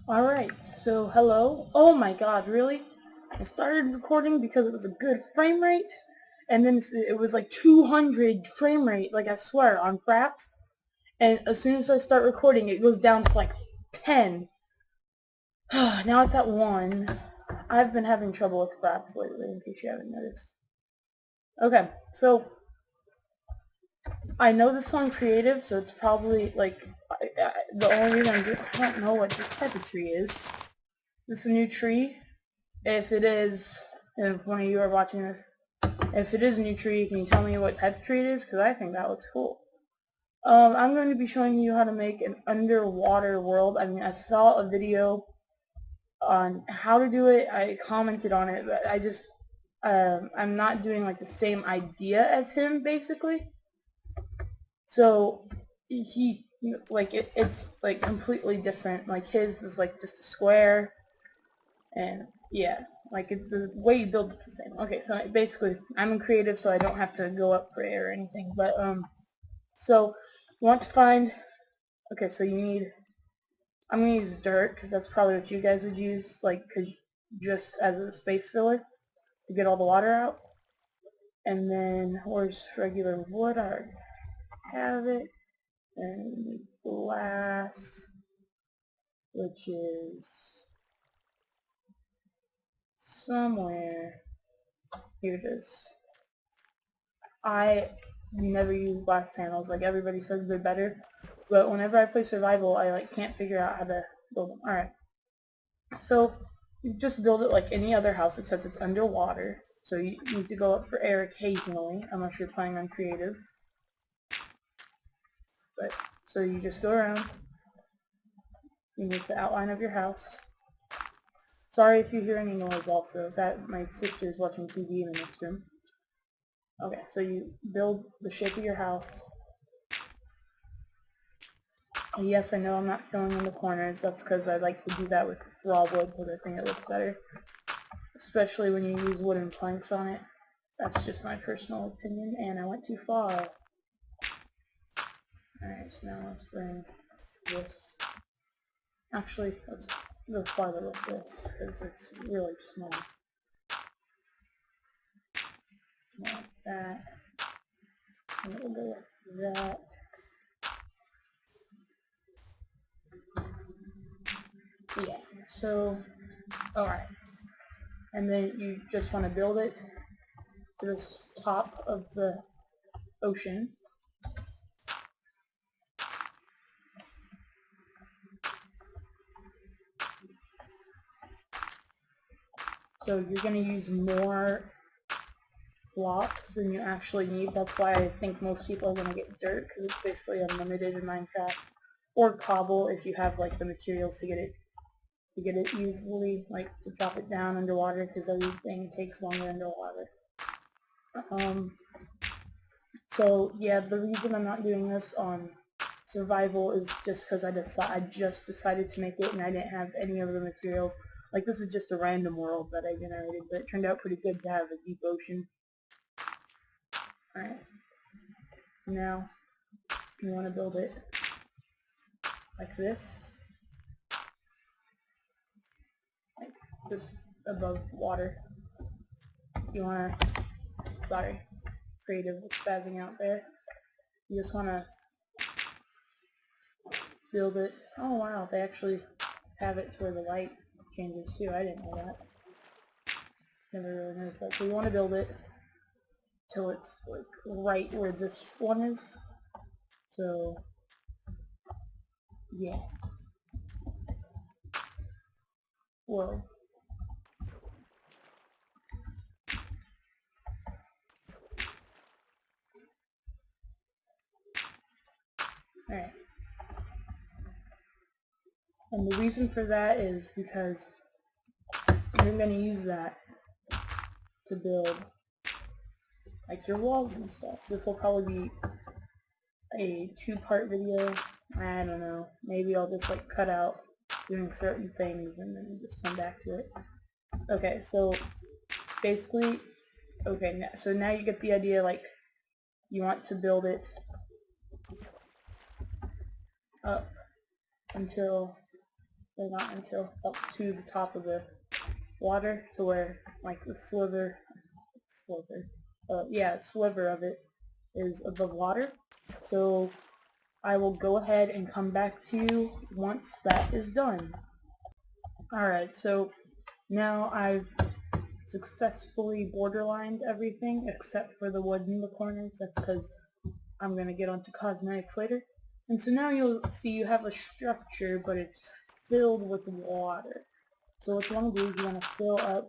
Alright, so hello. Oh my god, really? I started recording because it was a good frame rate, and then it was like 200 frame rate, like I swear, on Fraps, and as soon as I start recording it goes down to like 10. Now it's at 1. I've been having trouble with Fraps lately, in case you haven't noticed. Okay, so I know this on creative, so it's probably like, the only reason I don't know what this type of tree is. This is a new tree. If it is, and if one of you are watching this, if it is a new tree, can you tell me what type of tree it is? Because I think that looks cool. I'm going to be showing you how to make an underwater world. I mean, I saw a video on how to do it. I commented on it, but I'm not doing like the same idea as him, basically. So it's like completely different. Like his was like just a square, and yeah, like the way you build it's the same. Okay, so basically I'm in creative, so I don't have to go up for air or anything, but so you want to find, okay, so you need, I'm going to use dirt because that's probably what you guys would use, like, because just as a space filler to get all the water out. And then where's regular wood? I already have it. And glass, which is somewhere, here it is. I never use glass panels. Like, everybody says they're better, but whenever I play survival, I like can't figure out how to build them. Alright, so you just build it like any other house, except it's underwater, so you need to go up for air occasionally, unless you're playing on creative. But so you just go around, you make the outline of your house. Sorry if you hear any noise also, that my sister's watching TV in the next room. Okay, so you build the shape of your house. And yes, I know I'm not filling in the corners. That's because I like to do that with raw wood because I think it looks better. Especially when you use wooden planks on it. That's just my personal opinion, and I went too far. Alright, so now let's bring this. Actually, let's go farther with this, because it's really small. Like that. And we'll go with that. Yeah, so, alright. And then you just want to build it to the top of the ocean. So you're going to use more blocks than you actually need. That's why I think most people are going to get dirt, because it's basically unlimited in Minecraft. Or cobble if you have like the materials to get it easily, like to drop it down underwater, because everything takes longer underwater. So yeah, the reason I'm not doing this on survival is just because I just decided to make it and I didn't have any of the materials. Like, this is just a random world that I generated, but it turned out pretty good to have a deep ocean. Alright. Now, you want to build it like this. Like, just above water. You want to, sorry, creative was spazzing out there. You just want to build it. Oh wow, they actually have it to where the light changes too. I didn't know that. Never really noticed that. So you want to build it till it's like right where this one is. So yeah. Whoa. Alright. And the reason for that is because you're going to use that to build like your walls and stuff. This will probably be a 2-part video. I don't know. Maybe I'll just like cut out doing certain things and then just come back to it. Okay, so basically, okay, so now you get the idea, like, you want to build it up until but not until up to the top of the water, to where like the sliver of it is above water. So I will go ahead and come back to you once that is done. Alright, so now I've successfully borderlined everything except for the wood in the corners. That's because I'm going to get onto cosmetics later. And so now you'll see you have a structure, but it's filled with water. So what you want to do is you want to fill up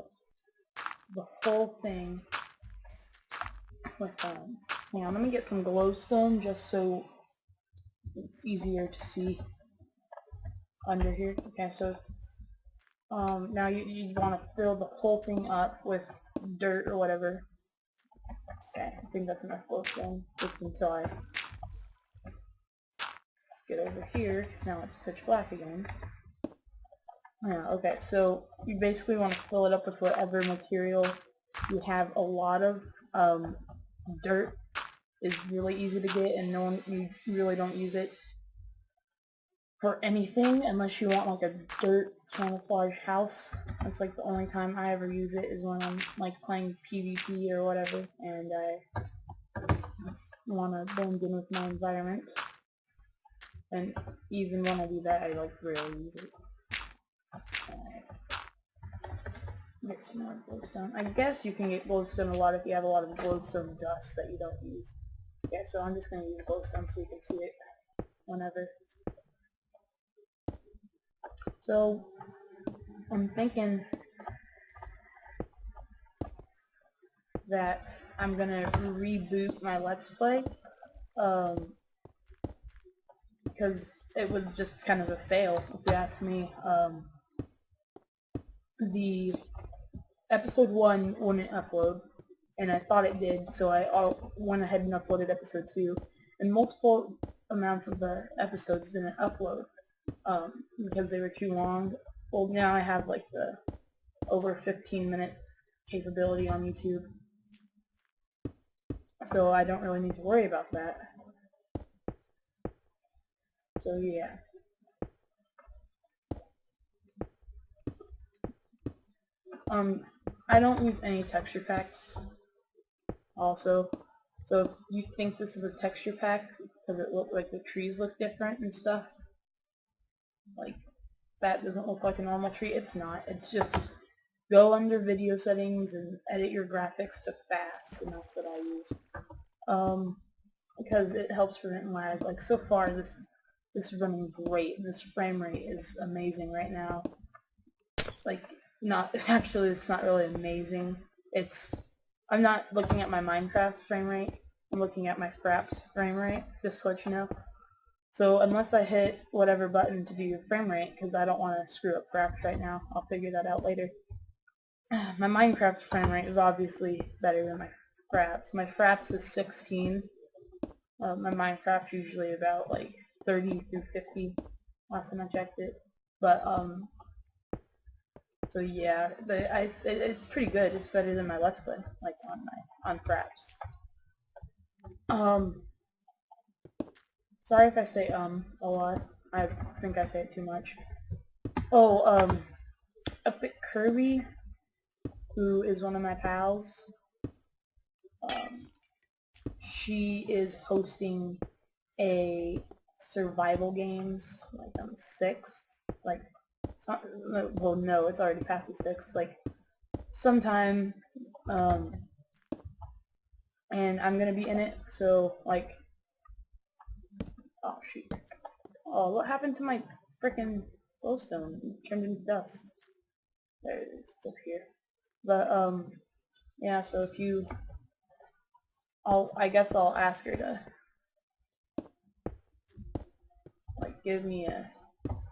the whole thing with hang on, let me get some glowstone just so it's easier to see under here. Okay, so now you want to fill the whole thing up with dirt or whatever. Okay, I think that's enough glowstone, just until I get over here, because now it's pitch black again. Yeah, okay, so you basically want to fill it up with whatever material you have. A lot of dirt is really easy to get, and you really don't use it for anything unless you want like a dirt camouflage house. That's like the only time I ever use it, is when I'm like playing PvP or whatever, and I want to blend in with my environment. And even when I do that, I like rarely use it. Get some more glowstone. I guess you can get glowstone a lot if you have a lot of glowstone dust that you don't use. Okay, so I'm just going to use glowstone so you can see it whenever. So I'm thinking that I'm going to reboot my Let's Play, because it was just kind of a fail, if you ask me. The episode 1 wouldn't upload, and I thought it did, so I went ahead and uploaded episode 2, and multiple amounts of the episodes didn't upload because they were too long. Well, now I have like the over 15-minute capability on YouTube, so I don't really need to worry about that. So yeah. I don't use any texture packs also, so if you think this is a texture pack because it looked like the trees look different and stuff, like that doesn't look like a normal tree, it's not. It's just go under video settings and edit your graphics to fast, and that's what I use. Because it helps prevent lag. Like so far this is running great. This frame rate is amazing right now. Like actually it's not really amazing. I'm not looking at my Minecraft frame rate, I'm looking at my Fraps frame rate, just to let you know. So unless I hit whatever button to do your frame rate, because I don't want to screw up Fraps right now, I'll figure that out later. My Minecraft frame rate is obviously better than my Fraps. My Fraps is 16. My Minecraft's usually about like 30 through 50 last time I checked it. But so yeah, it's pretty good. It's better than my Let's Play, like on Fraps. Sorry if I say a lot. I think I say it too much. Oh, Epic Kirby, who is one of my pals, she is hosting a survival games like on the 6th, like well no, it's already past the 6th, like sometime, and I'm gonna be in it, so like, oh shoot, oh what happened to my frickin' glowstone? It turned into dust. There it is, it's up here. But yeah, so if you, I guess I'll ask her to like give me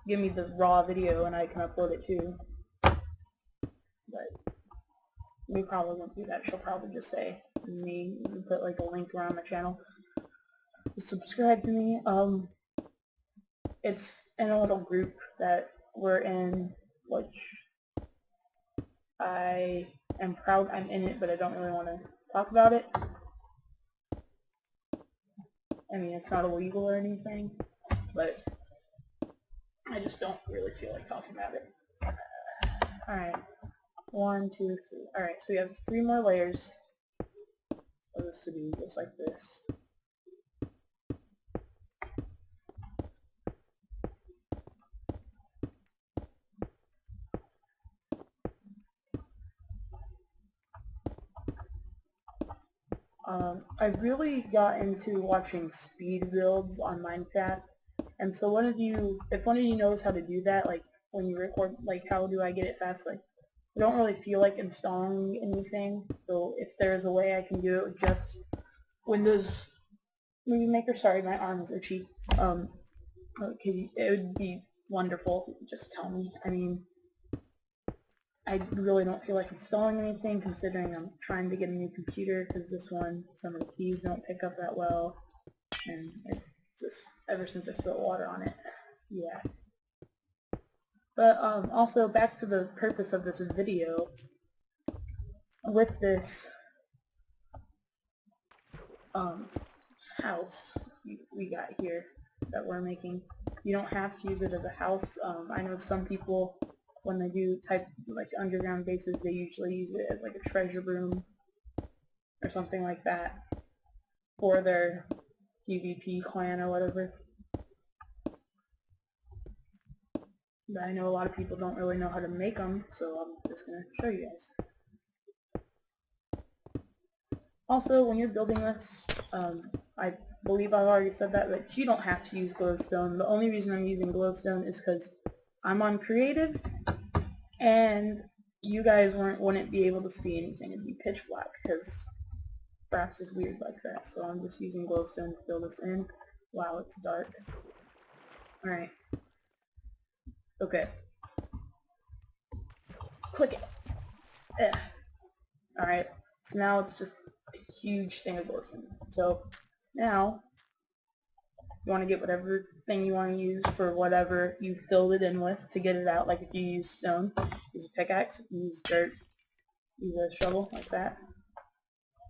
the raw video and I can upload it too. But we probably won't do that. She'll probably just say me and put like a link around my channel. Subscribe to me. It's in a little group that we're in, which I am proud I'm in it, but I don't really want to talk about it. I mean, it's not illegal or anything, but I just don't really feel like talking about it. Alright. 1, 2, 3. Alright, so we have 3 more layers of this to be just like this. I really got into watching speed builds on Minecraft, and so if one of you knows how to do that, like when you record, like how do I get it fast, like I don't really feel like installing anything, so if there's a way I can do it with just Windows Movie Maker, sorry my arms are cheap, okay, it would be wonderful if you could just tell me. I mean, I really don't feel like installing anything considering I'm trying to get a new computer because this one, some of the keys don't pick up that well, and ever since I spilled water on it, yeah. But also back to the purpose of this video, with this house we got here that we're making, you don't have to use it as a house. I know some people, when they do type like underground bases, they usually use it as like a treasure room or something like that for their PvP clan or whatever. But I know a lot of people don't really know how to make them, so I'm just going to show you guys. Also, when you're building this, I believe I've already said that, but you don't have to use glowstone. The only reason I'm using glowstone is because I'm on creative, and you guys wouldn't be able to see anything. It'd be pitch black, because Fraps is weird like that, so I'm just using glowstone to fill this in. Wow, it's dark. Alright. Okay. Click it. Yeah. Alright, so now it's just a huge thing of glowstone. So, now, you want to get whatever thing you want to use for whatever you filled it in with to get it out. Like if you use stone, use a pickaxe. If you use dirt, use a shovel, like that.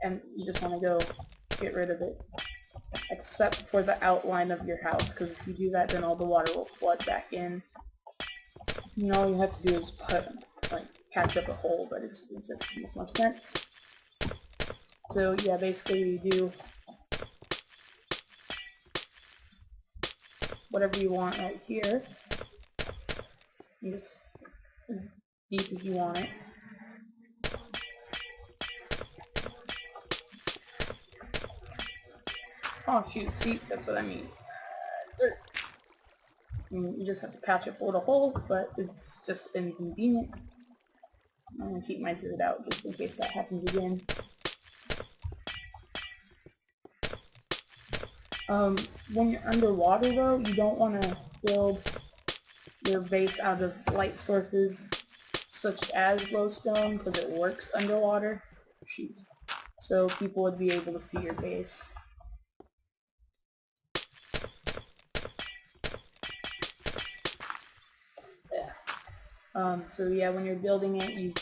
And you just want to go get rid of it, except for the outline of your house, because if you do that, then all the water will flood back in. And all you have to do is patch up a hole, but it just makes more sense. So yeah, basically you do whatever you want right here. You just as deep as you want it. Oh shoot, see, that's what I mean. Dirt. You just have to patch up a little hole, but it's just inconvenient. I'm going to keep my dirt out just in case that happens again. When you're underwater though, you don't want to build your base out of light sources such as glowstone, because it works underwater. Shoot. So people would be able to see your base. So yeah, when you're building it, you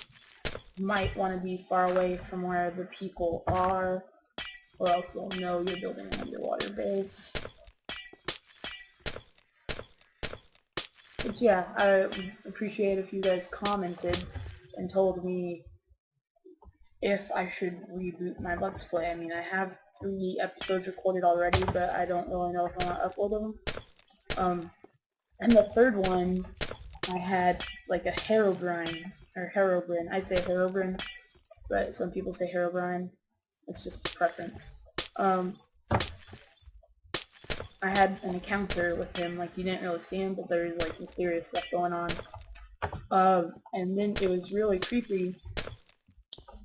might want to be far away from where the people are, or else they'll know you're building an underwater base. But yeah, I appreciate if you guys commented and told me if I should reboot my Let's Play. I mean, I have 3 episodes recorded already, but I don't really know if I want to upload them. And the third one, I had like a Herobrine, or Herobrine. I say Herobrine, but some people say Herobrine. It's just preference. I had an encounter with him, like you didn't really see him, but there was like mysterious stuff going on. And then it was really creepy,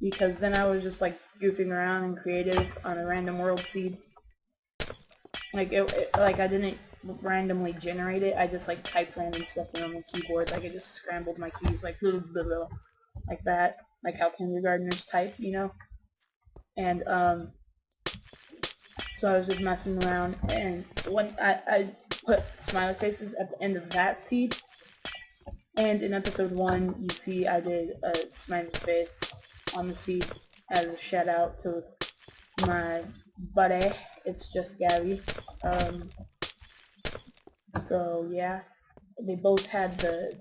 because then I was just like goofing around and creative on a random world seed. Like like I didn't randomly generate it, I just like typed random stuff in on the keyboard, like I just scrambled my keys like blah, blah, blah, like that, like how kindergartners type, you know? And so I was just messing around, and when I put smiley faces at the end of that seed, and in episode 1 you see I did a smiley face on the seed as a shout out to my buddy, It's Just Gabby. So yeah, they both had the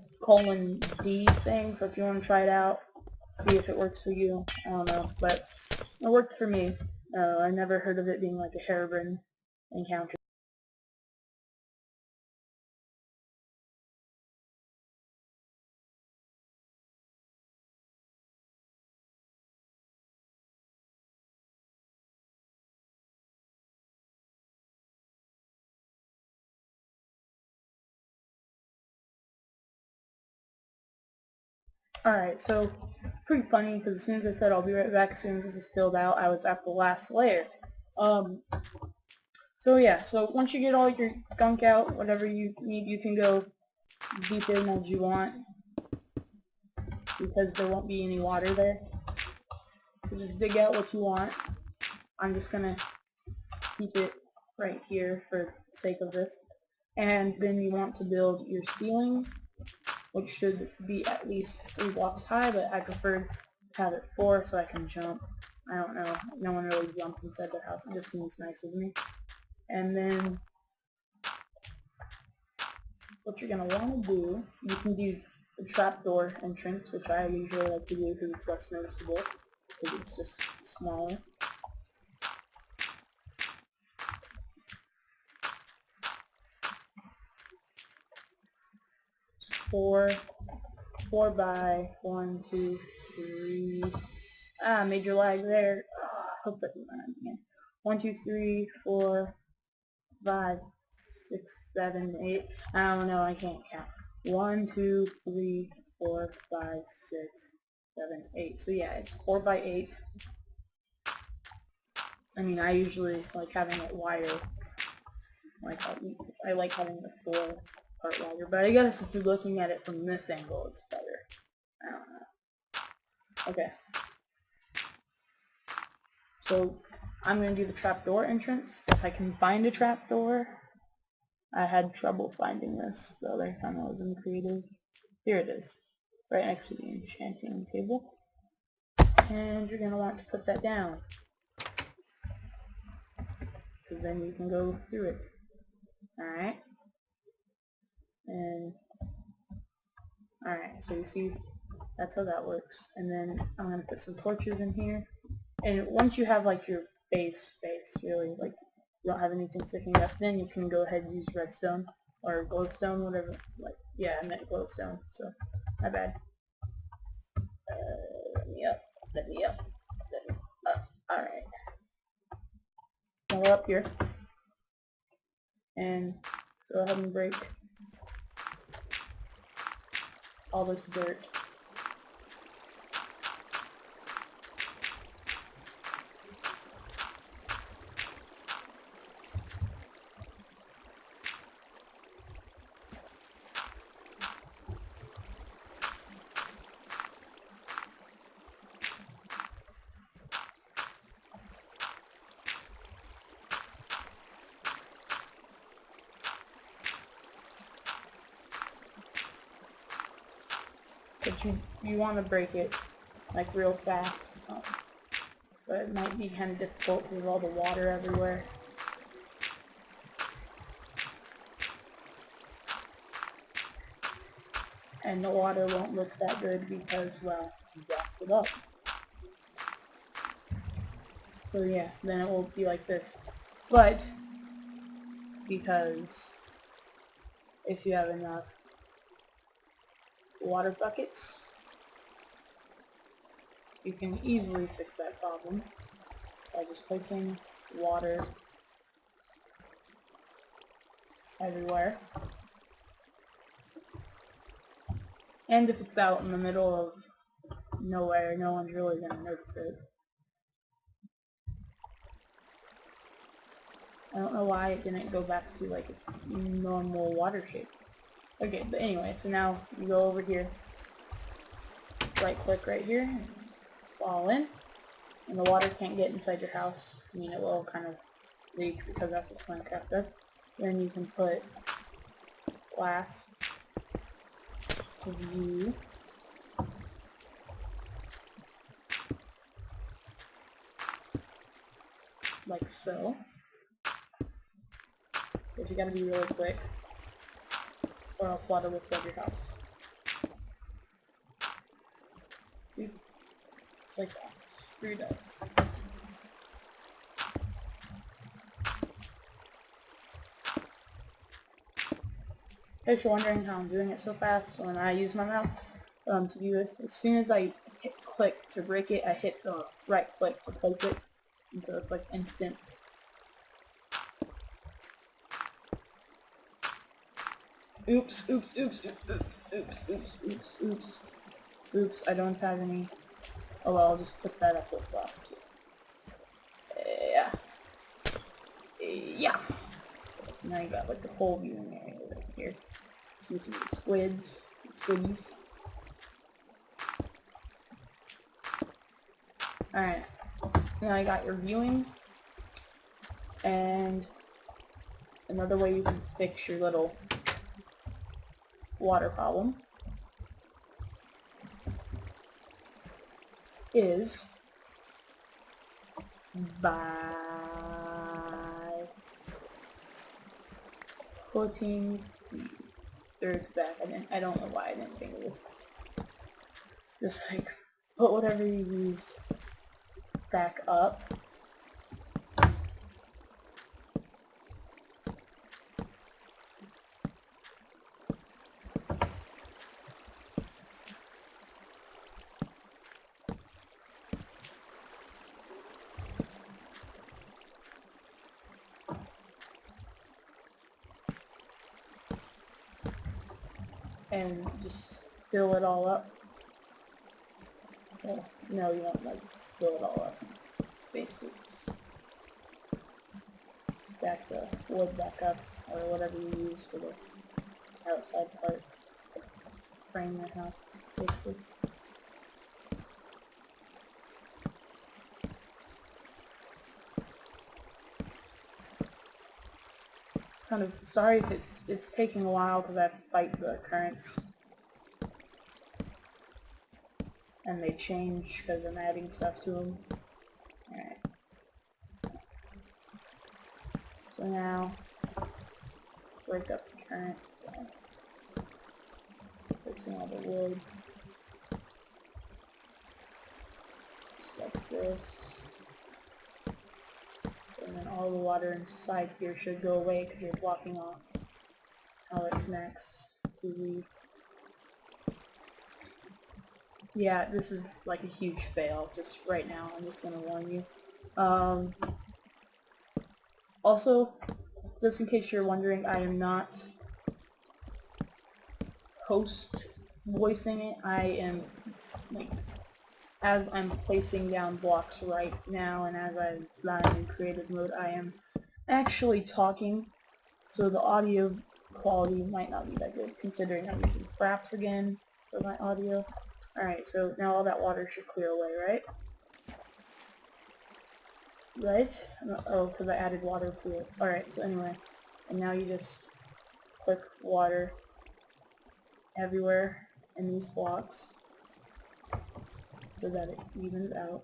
:D thing, so if you want to try it out, see if it works for you. I don't know, but it worked for me. I never heard of it being like a Herobrine encounter. Alright, so pretty funny because as soon as I said I'll be right back, as soon as this is filled out, I was at the last layer. So yeah, so once you get all your gunk out, whatever you need, you can go as deep in as you want because there won't be any water there. So just dig out what you want. I'm just gonna keep it right here for the sake of this. And then you want to build your ceiling, which should be at least 3 blocks high, but I prefer to have it 4 so I can jump. I don't know, no one really jumps inside their house, it just seems nicer to me. And then what you're going to want to do, you can do the trapdoor entrance, which I usually like to do because it's less noticeable, because it's just smaller. Four by 1, 2, 3. Major lag there. Hope that didn't run again. 1, 2, 3, 4, 5, 6, 7, 8. I don't know, I can't count. 1, 2, 3, 4, 5, 6, 7, 8. So yeah, it's 4 by 8. I mean, I usually like having it wider. Like I like having the 4 part wider, but I guess if you're looking at it from this angle, it's better. I don't know. Okay. So I'm going to do the trapdoor entrance. If I can find a trapdoor, I had trouble finding this the other time I was in creative. Here it is, right next to the enchanting table. And you're going to want to put that down, because then you can go through it. Alright? And, alright, so you see, that's how that works. And then I'm going to put some torches in here. And once you have like your base, really, like you don't have anything sticking up, then you can go ahead and use redstone or glowstone, whatever. Like, yeah, I meant glowstone, so my bad. Let me up. Alright. Now we're up here, and go ahead and break all this dirt. But you want to break it like real fast, but it might be kind of difficult with all the water everywhere. And the water won't look that good because, well, you blocked it up. So yeah, then it will be like this. But because if you have enough water buckets, you can easily fix that problem by just placing water everywhere. And if it's out in the middle of nowhere, no one's really going to notice it. I don't know why it didn't go back to like a normal water shape. Okay, but anyway, so now you go over here, right click right here, and fall in, and the water can't get inside your house. I mean, it will kind of leak because that's what Minecraft does. Then you can put glass to view. Like so. But you gotta be really quick. or else water will flood your house. See? It's like that. Screwed up. If you're wondering how I'm doing it so fast when I use my mouse to do this, as soon as I hit click to break it, I hit the right click to place it, and so it's like instant. Oops, oops, oops, oops, oops, oops, oops, oops, oops, oops, I don't have any. Oh well, I'll just put that up this glass too. Yeah. Yeah. So now you got like the whole viewing area right here. See some of the squids, squiddies. Alright. Now you got your viewing. And another way you can fix your little water problem is by putting the dirt back. I don't know why I didn't think of this. Just like put whatever you used back up. And just fill it all up. Well, no, you won't like fill it all up. Basically, just stack the wood back up, or whatever you use for the outside part. Frame your house, basically. It's kind of sorry if it's taking a while because I have to fight the currents. And they change because I'm adding stuff to them. Alright. So now, break up the current. Fixing all the wood. Just like this. And then all the water inside here should go away because you're blocking off how it connects to the... Yeah, this is like a huge fail, just right now, I'm just gonna warn you. Also, just in case you're wondering, I am not host voicing it. I am, like, as I'm placing down blocks right now, and as I'm flying in creative mode, I am actually talking, so the audio quality might not be that good, considering I'm using Fraps again for my audio. Alright, so now all that water should clear away, right? Right? Oh, because I added water to it. Alright, so anyway, and now you just click water everywhere in these blocks so that it evens out.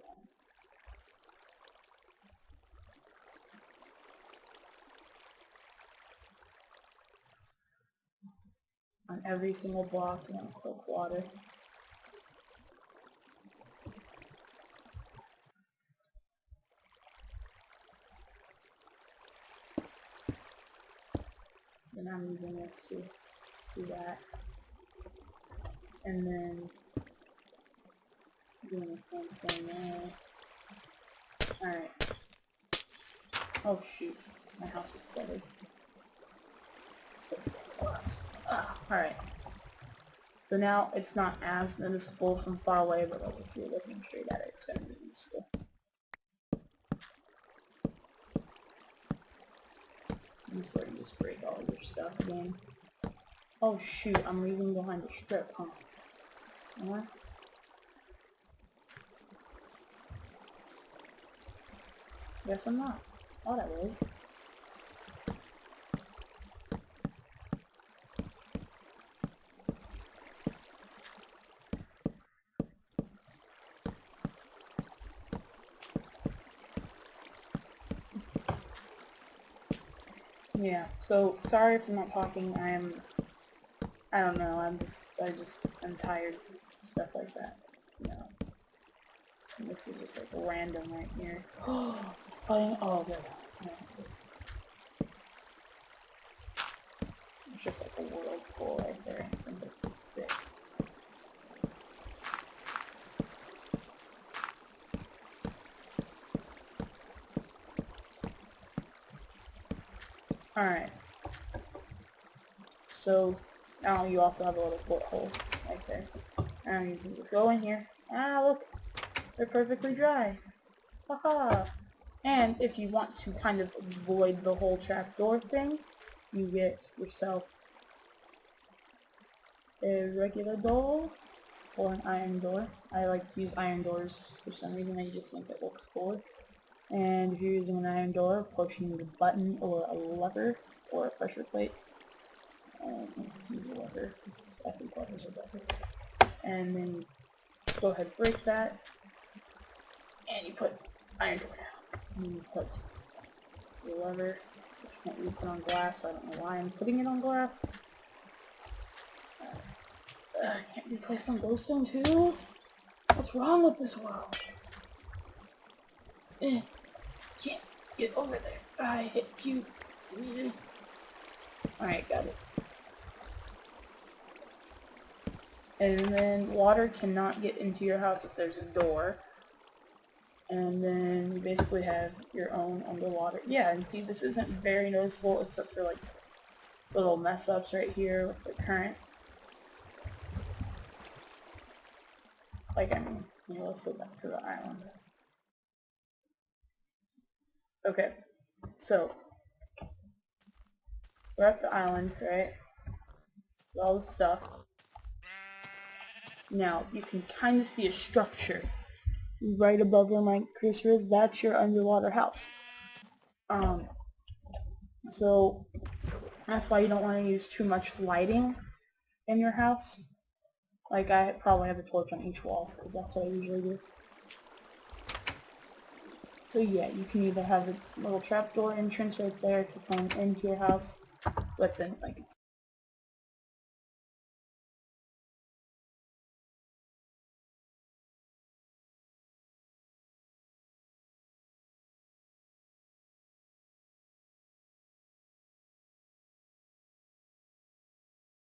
On every single block, you want to click water. And I'm using this to do that. And then doing the same thing there. Alright. Oh shoot, my house is flooded. Alright. So now it's not as noticeable from far away, but like if you're looking straight at it, it's going to be noticeable. This is where you just break all your stuff again. Oh shoot, I'm leaving behind a strip, huh? What? Guess I'm not. Thought I was. Yeah, so sorry if I'm not talking. I am I don't know, I'm tired of stuff like that. You know. And this is just like random right here. Oh, good. It's just like a whirlpool right there. I think that's sick. Alright. So, now you also have a little porthole right there. And you can just go in here. Ah, look! They're perfectly dry. Haha! And if you want to kind of avoid the whole trapdoor thing, you get yourself a regular door or an iron door. I like to use iron doors for some reason. I just think it looks cool. And if you're using an iron door, of course you need a button or a lever or a pressure plate. Let's use a lever. I think levers are better. And then go ahead and break that. And you put iron door down. And you put your lever, which can't be put on glass. I don't know why I'm putting it on glass. Can't be placed on glowstone too? What's wrong with this world? Can't get over there. I hit you. Alright, got it. And then water cannot get into your house if there's a door. And then you basically have your own underwater. Yeah, and see, this isn't very noticeable except for like little mess ups right here with the current. Like, I mean, you know, let's go back to the island. Okay, so we're at the island, right? With all this stuff. Now, you can kind of see a structure right above where my cursor is. That's your underwater house. So that's why you don't want to use too much lighting in your house. Like, I probably have a torch on each wall, because that's what I usually do. So yeah, you can either have a little trapdoor entrance right there to come into your house, but then, like, it's